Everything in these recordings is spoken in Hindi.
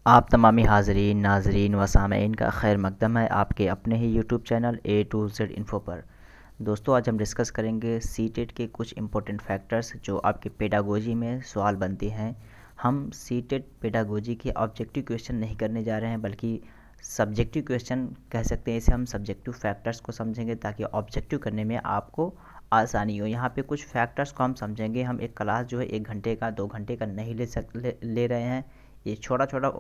आप तमामी हाज़रीन नाज़रीन व सामईन का खैर मकदम है आपके अपने ही YouTube channel A to Z info पर। दोस्तों, आज हम डिस्कस करेंगे सीटेट के कुछ इंपॉर्टेंट फैक्टर्स जो आपके पेडागोजी में सवाल बनते हैं। हम सीटेट पेडागोजी के ऑब्जेक्टिव क्वेश्चन नहीं करने जा रहे हैं, बल्कि सब्जेक्टिव क्वेश्चन कह सकते हैं इसे। हम सब्जेक्टिव फैक्टर्स को समझेंगे ताकि ऑब्जेक्टिव करने में आपको आसानी हो। यहाँ पे कुछ फैक्टर्स को हम समझेंगे। हम एक क्लास जो है 1 घंटे का 2 घंटे का नहीं ले रहे हैं। ये छोटा छोटा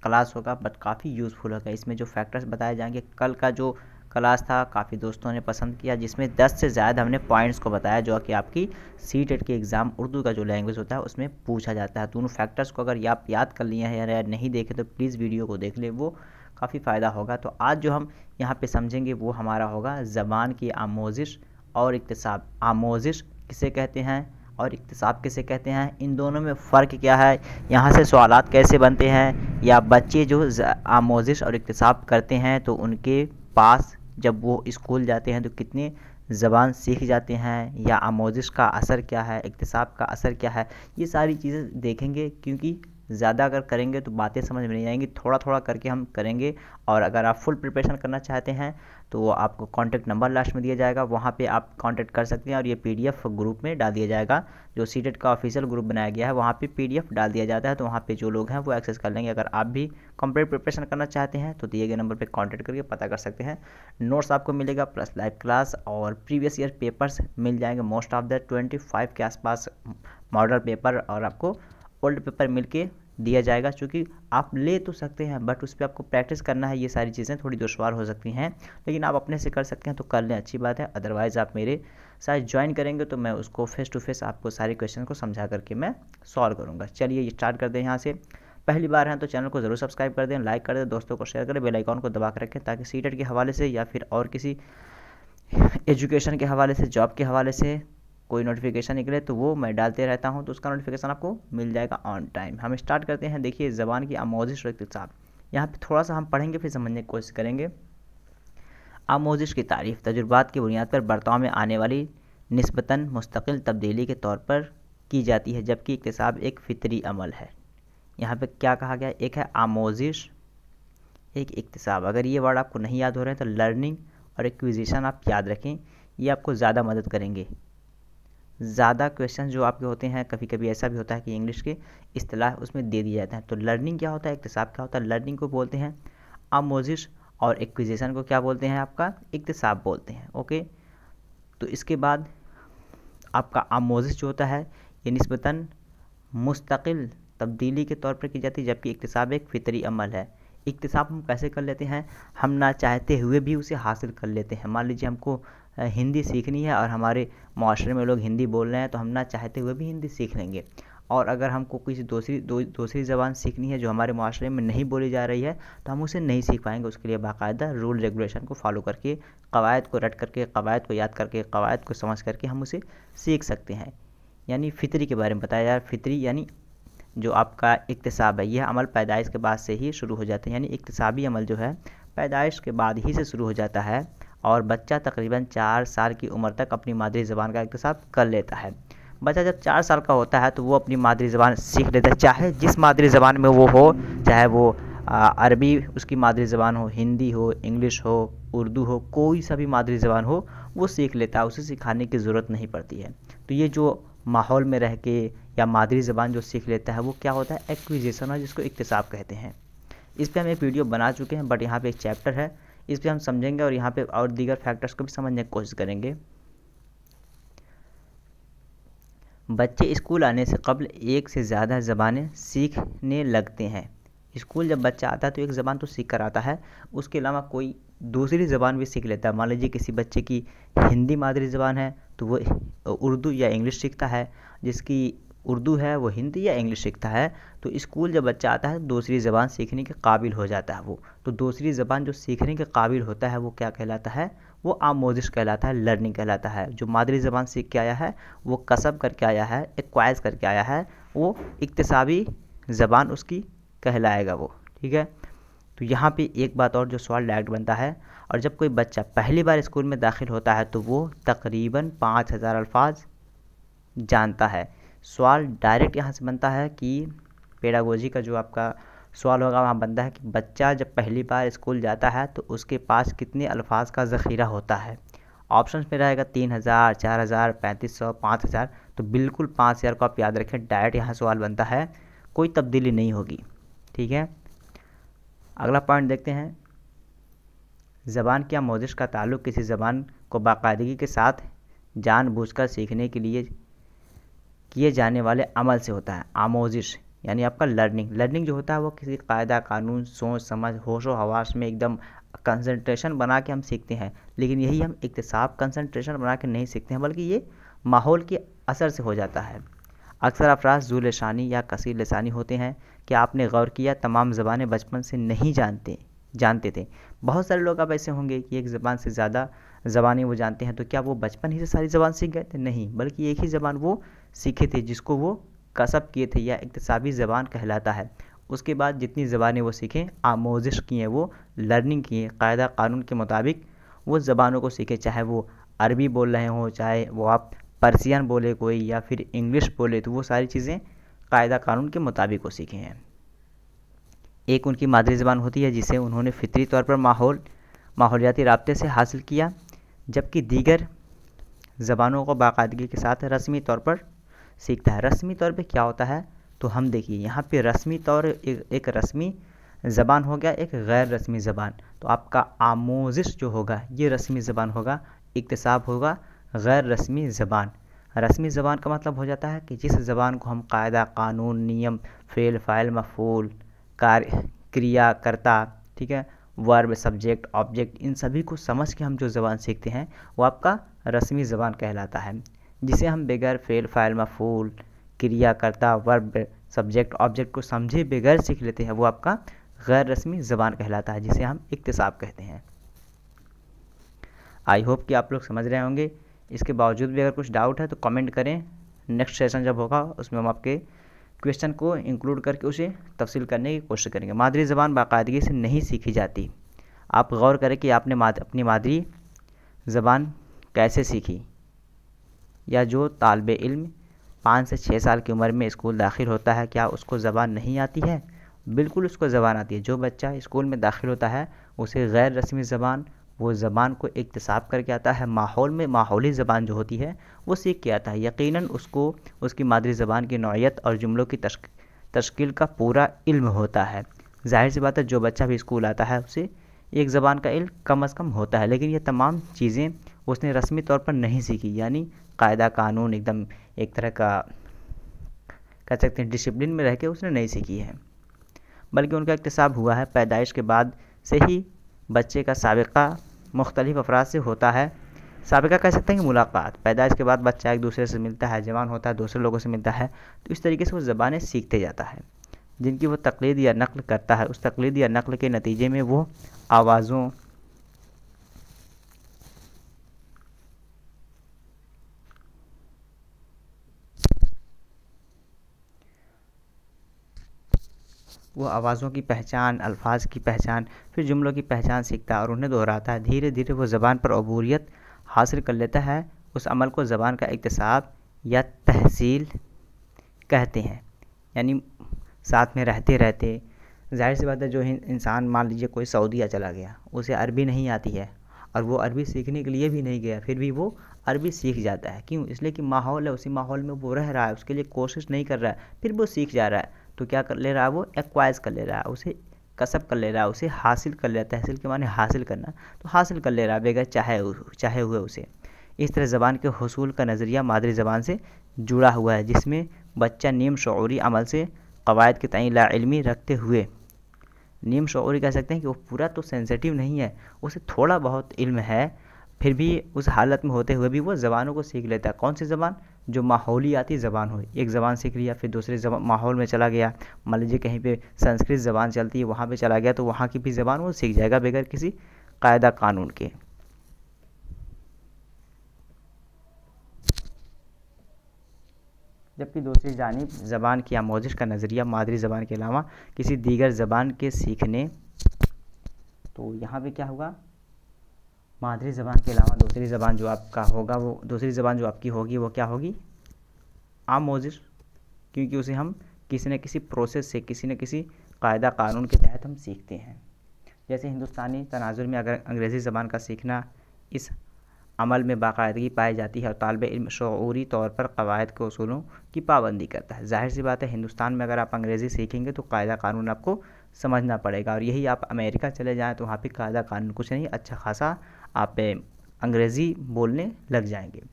क्लास होगा बट काफ़ी यूज़फुल होगा। इसमें जो फैक्टर्स बताए जाएंगे, कल का जो क्लास था काफ़ी दोस्तों ने पसंद किया, जिसमें 10 से ज़्यादा हमने पॉइंट्स को बताया जो कि आपकी सीटेट के एग्ज़ाम उर्दू का जो लैंग्वेज होता है उसमें पूछा जाता है। दोनों फैक्टर्स को अगर आप याद कर लिए हैं या नहीं देखे तो प्लीज़ वीडियो को देख ले, वो काफ़ी फ़ायदा होगा। तो आज जो हम यहाँ पे समझेंगे वो हमारा होगा ज़बान की आमोज़िश और इक्तिसाब। आमोज़िश किसे कहते हैं और इक्तिसाब किसे कहते हैं, इन दोनों में फ़र्क क्या है, यहाँ से सवालात कैसे बनते हैं, या बच्चे जो आमोज़िश और इक्तिसाब करते हैं तो उनके पास जब वो स्कूल जाते हैं तो कितने ज़बान सीख जाते हैं, या आमोज़िश का असर क्या है, इक्तिसाब का असर क्या है, ये सारी चीज़ें देखेंगे। क्योंकि ज़्यादा अगर करेंगे तो बातें समझ में नहीं आएंगी, थोड़ा थोड़ा करके हम करेंगे। और अगर आप फुल प्रिपरेशन करना चाहते हैं तो आपको कॉन्टैक्ट नंबर लास्ट में दिया जाएगा, वहाँ पे आप कॉन्टैक्ट कर सकते हैं। और ये पीडीएफ ग्रुप में डाल दिया जाएगा, जो सीटेट का ऑफिशियल ग्रुप बनाया गया है वहाँ पे पीडीएफ डाल दिया जाता है, तो वहाँ पे जो लोग हैं वो एक्सेस कर लेंगे। अगर आप भी कंप्लीट प्रिपरेशन करना चाहते हैं तो दिए गए नंबर पे कांटेक्ट करके पता कर सकते हैं। नोट्स आपको मिलेगा प्लस लाइव क्लास और प्रीवियस ईयर पेपर्स मिल जाएंगे। मोस्ट ऑफ द 25 के आसपास मॉडल पेपर और आपको ओल्ड पेपर मिल के दिया जाएगा। चूँकि आप ले तो सकते हैं बट उस पर आपको प्रैक्टिस करना है, ये सारी चीज़ें थोड़ी दुश्वार हो सकती हैं, लेकिन आप अपने से कर सकते हैं तो कर लें, अच्छी बात है। अदरवाइज़ आप मेरे साथ ज्वाइन करेंगे तो मैं उसको फेस टू फेस आपको सारे क्वेश्चन को समझा करके मैं सॉल्व करूँगा। चलिए स्टार्ट कर दें। यहाँ से पहली बार हैं तो चैनल को ज़रूर सब्सक्राइब कर दें, लाइक कर दें, दोस्तों को शेयर करें, बेल आइकॉन को दबा कर रखें ताकि सीटेट के हवाले से या फिर और किसी एजुकेशन के हवाले से, जॉब के हवाले से कोई नोटिफिकेशन निकले तो वो मैं डालते रहता हूँ, तो उसका नोटिफिकेशन आपको मिल जाएगा ऑन टाइम। हम स्टार्ट करते हैं। देखिए, ज़बान की आमोज़िश और इक्तिसाब, यहाँ पे थोड़ा सा हम पढ़ेंगे फिर समझने की कोशिश करेंगे। आमोज़िश की तारीफ़ तजुर्बात की बुनियाद पर बर्ताव में आने वाली निस्बतन मुस्तकिल तब्दीली के तौर पर की जाती है, जबकि इक्तिसाब एक फ़ितरी अमल है। यहाँ पे क्या कहा गया, एक है आमोज़िश, एक इक्तिसाब। अगर ये वर्ड आपको नहीं याद हो रहे हैं तो लर्निंग और एक्विजिशन आप याद रखें, ये आपको ज़्यादा मदद करेंगे। ज़्यादा क्वेश्चन जो आपके होते हैं, कभी कभी ऐसा भी होता है कि इंग्लिश के इस्तिलाह उसमें दे दिए जाते हैं। तो लर्निंग क्या होता है, इक्तिसाब क्या होता है। लर्निंग को बोलते हैं आमोज़िश और एक्विजिशन को क्या बोलते हैं, आपका इक्तिसाब बोलते हैं। ओके, तो इसके बाद आपका आमोज़िश जो होता है ये निस्बतन मुस्तकिल तब्दीली के तौर पर की जाती है, जबकि इक्तिसाब एक फ़ितरी अमल है। इक्तिसाब हम कैसे कर लेते हैं, हम ना चाहते हुए भी उसे हासिल कर लेते हैं। मान लीजिए हमको हिंदी सीखनी है और हमारे माशरे में लोग हिंदी बोल रहे हैं तो हम ना चाहते हुए भी हिंदी सीख लेंगे। और अगर हमको किसी दूसरी ज़बान सीखनी है जो हमारे माशरे में नहीं बोली जा रही है तो हम उसे नहीं सीख पाएंगे। उसके लिए बाकायदा रूल रेगुलेशन को फॉलो करके, कवायद को रट करके, कवायद को याद करके, कवायद को समझ करके हम उसे सीख सकते हैं। यानी फ़ितरी के बारे में बताया यार। फ़ितरी यानी जो आपका इक्तिसाब है, यह अमल पैदाइश के बाद से ही शुरू हो जाते हैं। यानी इक्तिसाबी अमल जो है पैदाइश के बाद ही से शुरू हो जाता है और बच्चा तकरीबन 4 साल की उम्र तक अपनी मादरी ज़बान का इक्तिसाब कर लेता है। बच्चा जब 4 साल का होता है तो वो अपनी मादरी ज़बान सीख लेता है, चाहे जिस मादरी ज़बान में वो हो, चाहे वो अरबी उसकी मादरी ज़बान हो, हिंदी हो, इंग्लिश हो, उर्दू हो, कोई सा भी मादरी ज़बान हो वो सीख लेता है, उसे सिखाने की ज़रूरत नहीं पड़ती है। तो ये जो माहौल में रह के या मादरी ज़बान जो सीख लेता है वो क्या होता है, एक्विजिशन है, जिसको इक्तिसाब कहते हैं। इस पर हम एक वीडियो बना चुके हैं बट यहाँ पे एक चैप्टर है, इस पर हम समझेंगे और यहाँ पे और दीगर फैक्टर्स को भी समझने की कोशिश करेंगे। बच्चे स्कूल आने से कबल एक से ज़्यादा ज़बानें सीखने लगते हैं। स्कूल जब बच्चा आता है तो एक ज़बान तो सीख कर आता है, उसके अलावा कोई दूसरी ज़बान भी सीख लेता है। मान लीजिए किसी बच्चे की हिंदी मादरी ज़बान है तो वो उर्दू या इंग्लिश सीखता है, जिसकी उर्दू है वो हिंदी या इंग्लिश सीखता है। तो स्कूल जब बच्चा आता है दूसरी ज़बान सीखने के काबिल हो जाता है वो। तो दूसरी ज़बान जो सीखने के काबिल होता है वो क्या कहलाता है, वो आमोज़िश कहलाता है, लर्निंग कहलाता है। जो मादरी ज़बान सीख के आया है, वो कसब करके आया है, एक्वाइज करके आया है, वो इक्तिसाबी ज़बान उसकी कहलाएगा वो। ठीक है, तो यहाँ पे एक बात और जो सवाल डायरेक्ट बनता है, और जब कोई बच्चा पहली बार स्कूल में दाखिल होता है तो वो तकरीबन 5000 अल्फाज जानता है। सवाल डायरेक्ट यहाँ से बनता है कि पेडागोजी का जो आपका सवाल होगा वहाँ बनता है कि बच्चा जब पहली बार स्कूल जाता है तो उसके पास कितने अल्फाज का ज़ख़ीरा होता है। ऑप्शन में रहेगा 3000, 4000, 3500, 5000। तो बिल्कुल 5000 को आप याद रखें, डायरेक्ट यहाँ सवाल बनता है, कोई तब्दीली नहीं होगी। ठीक है, अगला पॉइंट देखते हैं। ज़बान की आमोज़िश का ताल्लुक़ किसी ज़बान को बाकायदगी के साथ जानबूझकर सीखने के लिए किए जाने वाले अमल से होता है। आमोज़िश यानी आपका लर्निंग जो होता है वो किसी कायदा कानून, सोच समझ, होशो हवास में एकदम कंसंट्रेशन बना के हम सीखते हैं। लेकिन यही हम इक्तिसाब कंसंट्रेशन बना के नहीं सीखते हैं, बल्कि ये माहौल के असर से हो जाता है। अक्सर अफराद ज़ू लिसानी या कसीर लिसानी होते हैं। क्या आपने गौर किया, तमाम ज़बानें बचपन से नहीं जानते थे। बहुत सारे लोग अब ऐसे होंगे कि एक ज़बान से ज़्यादा ज़बानें वो जानते हैं। तो क्या वो बचपन ही से सारी ज़बान सीख गए थे? नहीं, बल्कि एक ही ज़बान वो सीखे थे जिसको वो कसब किए थे, या इक्तिसाबी ज़बान कहलाता है। उसके बाद जितनी ज़बानें वो सीखें, आमोज़िश किए, वो लर्निंग किए, कायदा कानून के मुताबिक वो ज़बानों को सीखे। चाहे वो अरबी बोल रहे हों, चाहे वो आप पर्सियन बोले कोई, या फिर इंग्लिश बोले, तो वो सारी चीज़ें कायदा कानून के मुताबिक वो सीखे हैं। एक उनकी मादरी ज़बान होती है जिसे उन्होंने फितरी तौर पर माहौलियाती राब्ते से हासिल किया, जबकि दीगर ज़बानों को बाकायदगी के साथ रस्मी तौर पर सीखता है। रस्मी तौर पे क्या होता है, तो हम देखिए यहाँ पे रस्मी तौर एक रस्मी ज़बान हो गया, एक गैर रस्मी ज़बान। तो आपका आमोज़िश जो होगा ये रस्मी ज़बान होगा, इक्तिसाब होगा गैर रस्मी ज़बान। रस्मी ज़बान का मतलब हो जाता है कि जिस ज़बान को हम कायदा कानून, नियम, फ़ेल, फ़ाइल, मफ़ूल, कार्य, क्रिया, कर्ता, ठीक है, वर्ब, सब्जेक्ट, ऑब्जेक्ट, इन सभी को समझ के हम जो ज़बान सीखते हैं वो आपका रस्मी ज़बान कहलाता है। जिसे हम बगैर फ़ेल, फ़ाइल, मफ़ूल, क्रिया, कर्ता, वर्ब, सब्जेक्ट, ऑब्जेक्ट को समझे बगैर सीख लेते हैं, वो आपका गैर रस्मी ज़बान कहलाता है, जिसे हम इक्तिसाब कहते हैं। आई होप कि आप लोग समझ रहे होंगे। इसके बावजूद भी अगर कुछ डाउट है तो कमेंट करें। नेक्स्ट सेशन जब होगा उसमें हम आपके क्वेश्चन को इंक्लूड करके उसे तफसील करने की कोशिश करेंगे। मादरी ज़बान बाकायदगी से नहीं सीखी जाती। आप गौर करें कि आपने अपनी मादरी ज़बान कैसे सीखी। या जो तालिब इल्म 5 से 6 साल की उम्र में स्कूल दाखिल होता है, क्या उसको ज़बान नहीं आती है? बिल्कुल उसको ज़बान आती है। जो बच्चा स्कूल में दाखिल होता है उसे गैर रस्मी ज़बान, वो ज़बान को इक्तिसाब करके आता है, माहौल में माहौली ज़बान जो होती है वो सीख के आता है। यकीनन उसको उसकी मादरी ज़बान की नौइयत और जुमलों की तश्कील का पूरा इल्म होता है। जाहिर सी बात है, जो बच्चा भी स्कूल आता है उसे एक ज़बान का इल्म कम अज़ कम होता है, लेकिन ये तमाम चीज़ें उसने रस्मी तौर पर नहीं सीखी। यानी कायदा कानून एकदम एक तरह का कह सकते हैं डिसिप्लिन में रह के उसने नहीं सीखी है, बल्कि उनका इक्तिसाब हुआ है। पैदाइश के बाद से ही बच्चे का साबिक़ा मुख्तलिफ़ अफराद से होता है। साबिक़ा कह सकते हैं कि मुलाकात। पैदाइश के बाद बच्चा एक दूसरे से मिलता है, जवान होता है, दूसरे लोगों से मिलता है, तो इस तरीके से वो ज़बानें सीखते जाता है जिनकी वो तक़लीद या नक़ल करता है। उस तक़लीद या नक़ल के नतीजे में वो आवाज़ों, की पहचान, अल्फाज की पहचान, फिर जुमलों की पहचान सीखता है और उन्हें दोहराता है। धीरे धीरे वो ज़बान पर अबूरियत हासिल कर लेता है। उस अमल को ज़बान का इक्तिसाब या तहसील कहते हैं। यानी साथ में रहते रहते, ज़ाहिर सी बात है, जो इंसान मान लीजिए कोई सऊदीया चला गया, उसे अरबी नहीं आती है और वो अरबी सीखने के लिए भी नहीं गया, फिर भी वो अरबी सीख जाता है। क्यों? इसलिए कि माहौल है, उसी माहौल में वो रह रहा है, उसके लिए कोशिश नहीं कर रहा है, फिर वो सीख जा रहा है। तो क्या कर ले रहा है, वो एक्वाइज कर ले रहा है, उसे कसब कर ले रहा है, उसे हासिल कर लेता है। तहसील के माने हासिल करना, तो हासिल कर ले रहा है बगैर चाहे हुए उसे। इस तरह ज़बान के हुसूल का नज़रिया मादरी ज़बान से जुड़ा हुआ है, जिसमें बच्चा नीम शऊरी अमल से क़वायद के तईन लाइल्मी रखते हुए, नीम शऊरी कह सकते हैं कि वो पूरा तो सेंसिटिव नहीं है, उसे थोड़ा बहुत इल्म है, फिर भी उस हालत में होते हुए भी वो ज़बानों को सीख लेता है। कौन सी ज़बान? जो माहौलियाती ज़बान हो। एक ज़बान सीख लिया, फिर दूसरे माहौल में चला गया, मान लीजिए कहीं पे संस्कृत ज़बान चलती है, वहाँ पे चला गया, तो वहाँ की भी ज़बान वो सीख जाएगा बगैर किसी कायदा कानून के। जबकि दूसरी जानिब ज़बान की आमोज़िश का नज़रिया मादरी ज़बान के अलावा किसी दीगर ज़बान के सीखने, तो यहाँ पे क्या होगा, मादरी ज़बान के अलावा दूसरी ज़बान जो आपका होगा, वो दूसरी ज़बान जो आपकी होगी वो क्या होगी, आमोज़िश, क्योंकि उसे हम किसी न किसी प्रोसेस से, किसी न किसी कायदा कानून के तहत हम सीखते हैं। जैसे हिंदुस्तानी तनाजुर में अगर अंग्रेज़ी ज़बान का सीखना इस अमल में बाकायदगी पाई जाती है और तालिब इल्म शऊरी तौर पर कवायद के उसूलों की पाबंदी करता है। ज़ाहिर सी बात है, हिंदुस्तान में अगर आप अंग्रेज़ी सीखेंगे तो कायदा कानून आपको समझना पड़ेगा, और यही आप अमेरिका चले जाएँ तो वहाँ पे कायदा कानून कुछ नहीं, अच्छा खासा आप अंग्रेज़ी बोलने लग जाएंगे।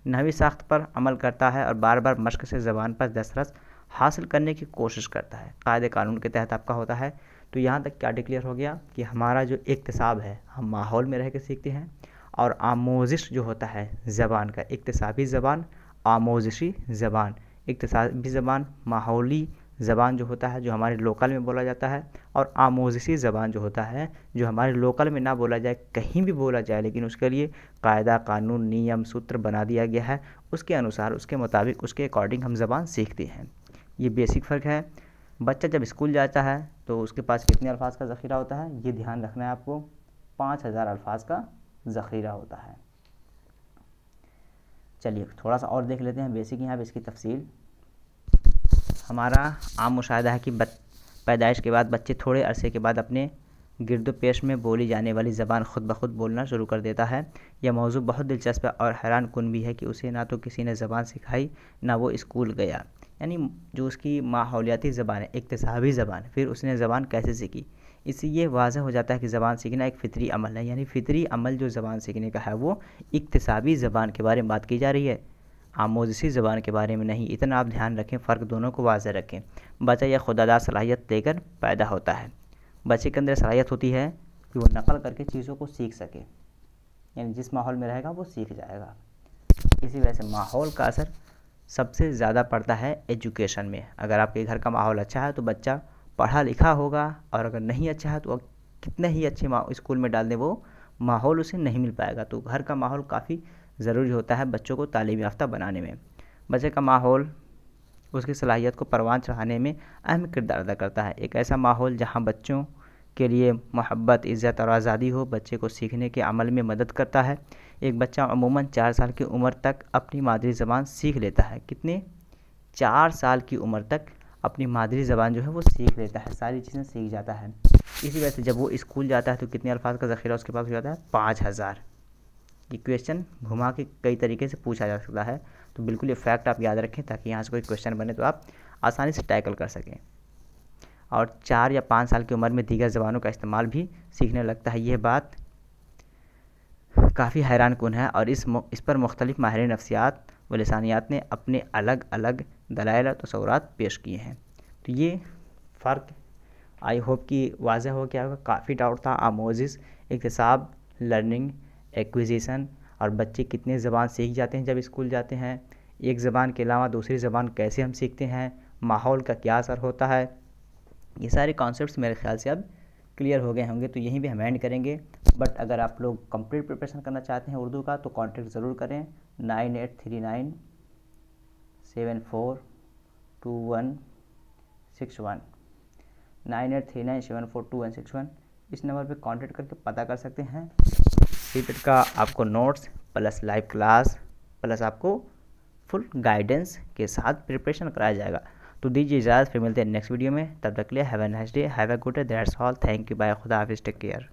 नहवी साख्त पर अमल करता है और बार बार मश्क से ज़बान पर दस्तरस हासिल करने की कोशिश करता है, कायदे कानून के तहत आपका होता है। तो यहाँ तक क्या डिक्लेयर हो गया कि हमारा जो इक्तिसाब है, हम माहौल में रह के सीखते हैं, और आमोजिश जो होता है ज़बान का, इक्तिसाबी ज़बान, आमोजिशी ज़बान, इक्तिसाबी ज़बान माहौली ज़बान जो होता है, जो हमारे लोकल में बोला जाता है, और आमोजिशी ज़बान जो होता है, जो हमारे लोकल में ना बोला जाए, कहीं भी बोला जाए, लेकिन उसके लिए कायदा कानून नियम सूत्र बना दिया गया है, उसके अनुसार, उसके मुताबिक, उसके अकॉर्डिंग हम ज़बान सीखते हैं। ये बेसिक फ़र्क है। बच्चा जब स्कूल जाता है तो उसके पास कितने अल्फाज का ज़ख़ीरा होता है, ये ध्यान रखना है आपको, 5000 अल्फाज का ज़ख़ीरा होता है। चलिए थोड़ा सा और देख लेते हैं बेसिक यहाँ पे इसकी तफसील। हमारा आम मुशाहिदा है कि पैदाइश के बाद बच्चे थोड़े अरसे के बाद अपने गिरदो पेश में बोली जाने वाली ज़बान ख़ुद ब खुद बोलना शुरू कर देता है। यह मौजू बहुत दिलचस्प और हैरान कुन भी है कि उसे ना तो किसी ने ज़बान सिखाई, ना वो स्कूल गया। यानी जो उसकी माहौलियाती ज़बान है, इक्तिसाबी ज़बान, फिर उसने ज़बान कैसे सीखी। इससे ये वाज़ह हो जाता है कि ज़बान सीखना एक फ़ितरी अमल है। यानी फ़ितरी अमल जो ज़बान सीखने का है वो इक्तिसाबी ज़बान के बारे में बात की जा रही है, आमोज़ी ज़बान के बारे में नहीं। इतना आप ध्यान रखें, फ़र्क दोनों को वाज़ह रखें। बच्चा यह खुदादार सलाहियत लेकर पैदा होता है। बच्चे के अंदर सलाहियत होती है कि वो नकल करके चीज़ों को सीख सके, यानी जिस माहौल में रहेगा वो सीख जाएगा। इसी वजह से माहौल का असर सबसे ज़्यादा पड़ता है एजुकेशन में। अगर आपके घर का माहौल अच्छा है तो बच्चा पढ़ा लिखा होगा, और अगर नहीं अच्छा है तो कितने ही अच्छे स्कूल में डाल दें वो माहौल उसे नहीं मिल पाएगा। तो घर का माहौल काफ़ी ज़रूरी होता है बच्चों को तालीम याफ्ता बनाने में। बच्चे का माहौल उसकी सलाहियत को परवान चढ़ाने में अहम किरदार अदा करता है। एक ऐसा माहौल जहाँ बच्चों के लिए मोहब्बत, इज़्ज़त और आज़ादी हो, बच्चे को सीखने के अमल में मदद करता है। एक बच्चा अमूमन 4 साल की उम्र तक अपनी मादरी ज़बान सीख लेता है। कितने? 4 साल की उम्र तक अपनी मादरी ज़बान जो है वो सीख लेता है, सारी चीज़ें सीख जाता है। इसी वजह से जब वो स्कूल जाता है तो कितने अल्फाज का ज़ख़ीरा उसके पास हो जाता है? 5000। ये क्वेश्चन घुमा के कई तरीके से पूछा जा सकता है, तो बिल्कुल ये फैक्ट आप याद रखें ताकि यहाँ से कोई क्वेश्चन बने तो आप आसानी से टैकल कर सकें। और 4 या 5 साल की उम्र में दीगर ज़बानों का इस्तेमाल भी सीखने लगता है। यह बात काफ़ी हैरान कुन है, और इस पर मुख्तलिफ़ माहिर नफ्सियात व लिसानियात ने अपने अलग अलग दलाइल और तसव्वुरात पेश किए हैं। तो ये फ़र्क आई होप कि वाज़ह हो गया होगा। काफ़ी डाउट था आमोज़िस, इक्तिसाब, लर्निंग, एक्विजिशन, और बच्चे कितने ज़बान सीख जाते हैं जब स्कूल जाते हैं, एक ज़बान के अलावा दूसरी ज़बान कैसे हम सीखते हैं, माहौल का क्या असर होता है, ये सारे कॉन्सेप्ट्स मेरे ख्याल से अब क्लियर हो गए होंगे। तो यहीं भी हम एंड करेंगे। बट अगर आप लोग कंप्लीट प्रिपरेशन करना चाहते हैं उर्दू का तो कांटेक्ट ज़रूर करें 9839742161 9839742161। इस नंबर पे कांटेक्ट करके पता कर सकते हैं। सीटेट का आपको notes plus live class plus आपको फुल गाइडेंस के साथ प्रिपरेशन कराया जाएगा। तो दीजिए इजाज़त, फिर मिलते हैं नेक्स्ट वीडियो में। तब तक के लिए have a nice day, have a good day, that's all, thank you, bye, खुदा हाफिज़, टेक केयर।